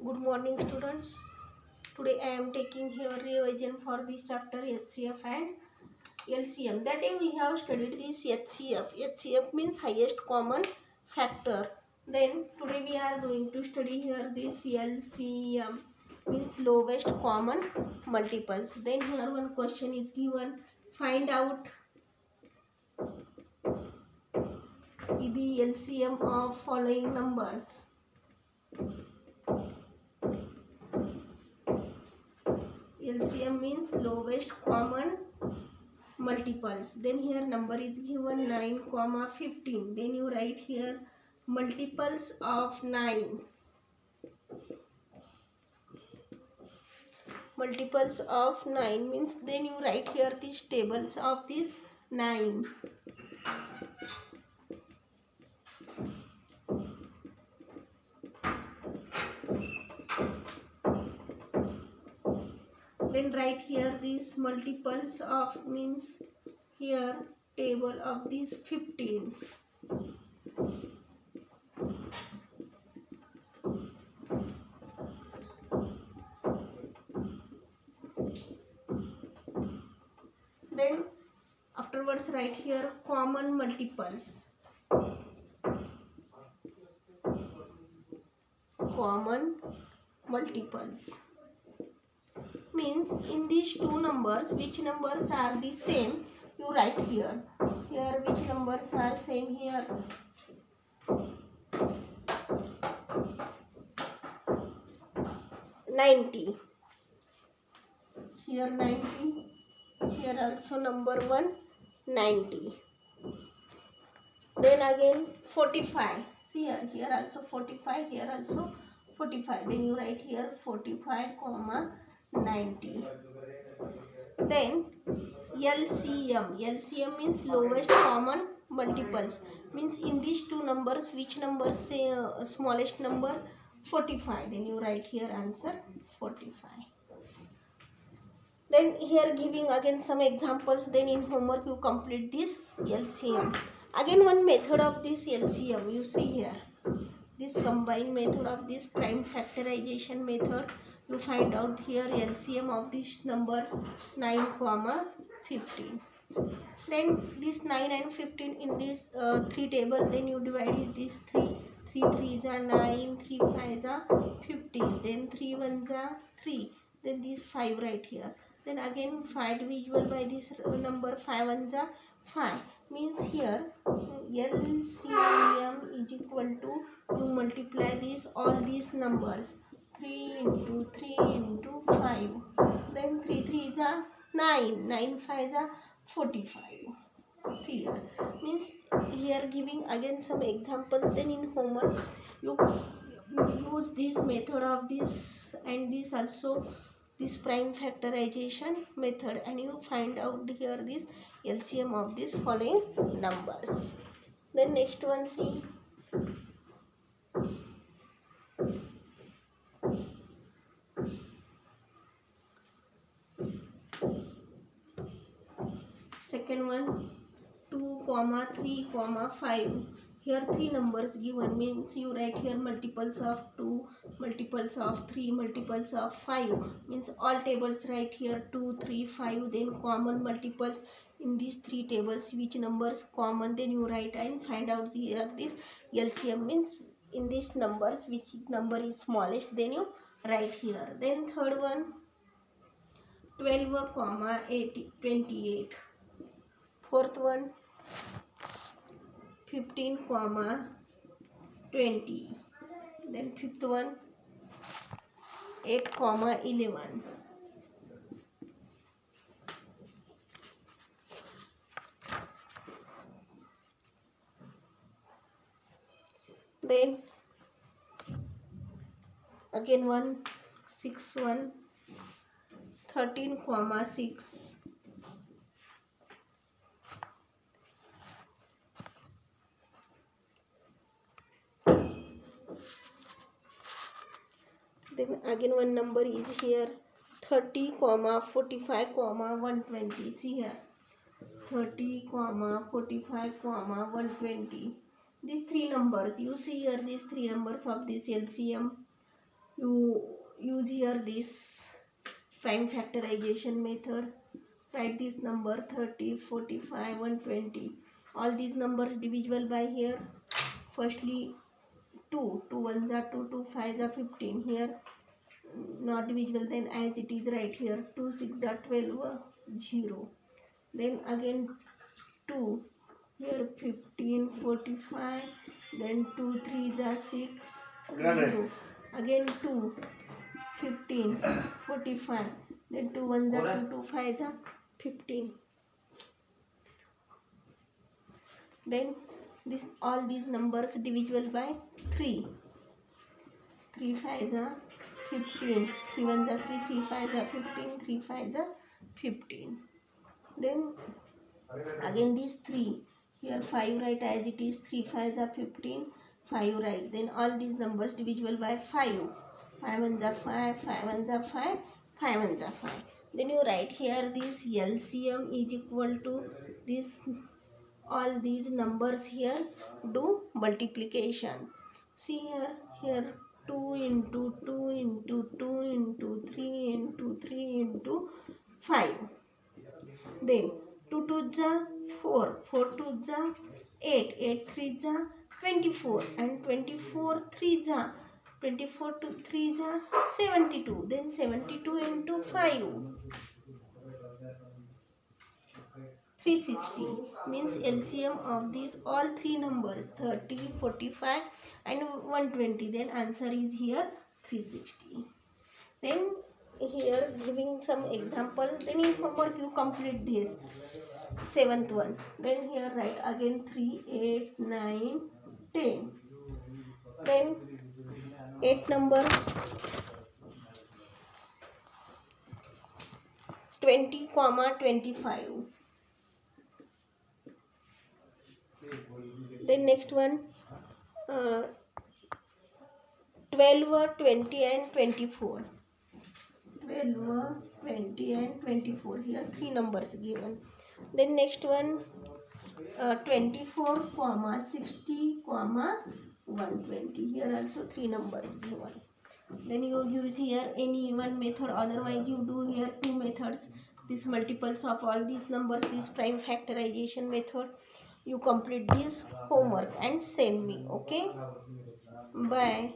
Good morning, students. Today I am taking here revision for this chapter HCF and LCM. That day we have studied this HCF. HCF means highest common factor. Then today we are going to study here this LCM means lowest common multiples. Then here one question is given. Find out the LCM of following numbers. LCM means lowest common multiples. Then here number is given 9 comma 15. Then you write here multiples of 9. Multiples of 9 means then you write here these tables of this 9. Then write here these multiples of means here table of this 15. Then afterwards write here common multiples. Common multiples means in these two numbers which numbers are the same you write here. Here which numbers are same here. $90. Here 90. Here also number 1 90. Then again 45. See here also 45. Here also 45. Then you write here 45 comma 90. Then LCM. LCM means lowest common multiples. Means in these two numbers which number say smallest number 45. Then you write here answer 45. Then here giving again some examples. Then in homework you complete this LCM. Again one method of this LCM you see here. This combined method of this prime factorization method. You find out here LCM of these numbers 9 comma 15. Then this 9 and 15 in this 3 table. Then you divide this 3. 3 3s are 9, 3 5s are 15. Then 3 1s are 3. Then this 5 right here. Then again 5 divisible by this number 5 1s are 5. Means here LCM is equal to you multiply this all these numbers 3 into 3 into 5. Then 3 3s are 9. 9 5s are 45. See here. Means here giving again some examples. Then in homework you use this method of this and this also this prime factorization method and you find out here this LCM of this following numbers. Then next one see. Second one 2 comma 3 comma 5. Here 3 numbers given means you write here multiples of 2, multiples of 3, multiples of 5. Means all tables write here 2, 3, 5. Then common multiples in these 3 tables which numbers common then you write and find out here this LCM means in these numbers which number is smallest then you write here. Then third one 12 comma 28. Fourth one 15 comma 20. Then fifth one 8 comma 11. Then again 1 6 1 13 comma 6. Then again one number is here 30 comma 45 comma 120. See here 30 comma 45 comma 120. These 3 numbers you see here these 3 numbers of this LCM You use here this prime factorization method. Write this number 30, 45, 120. All these numbers divisible by here. Firstly 2. 2 1s are 2, 2 5s are 15. Here not divisible, then as it is right here. 2 6 are 12, 0. Then again 2. Here 15, 45. Then 2 3s are 6, 0. Again 2, 15, 45. Then 2 1s are 2, 2 5s are 15. Then this all these numbers divisible by 3. 3 5s are 15. 3 1s are 3, 3 5s are 15, 3 5s are 15. Then again these 3. Here 5 right as it is, 3 5s are 15, 5 right. Then all these numbers divisible by 5. 5 1s are 5, 5 1s are 5, 5 1s are 5. Then you write here this LCM is equal to this, all these numbers here do multiplication. See here 2 into 2 into 2 into 3 into 3 into 5. Then 2 2 are 4, 4 2 are 8, 8 3 are 24, and 24 3 are 24 to 3 are 72. Then 72 into 5, 360, means LCM of these all three numbers 30, 45 and 120. Then answer is here 360. Then here giving some examples. Then in homework you complete this 7th one. Then here write again 3, 8, 9, 10. Then 8 number 20, 25. Then next one 12, 20 and 24. 12, 20 and 24. Here 3 numbers given. Then next one 24, 60, 120. Here also 3 numbers given. Then you use here any one method, otherwise you do here 2 methods. This multiples of all these numbers, this prime factorization method. You complete this homework and send me. Okay, bye.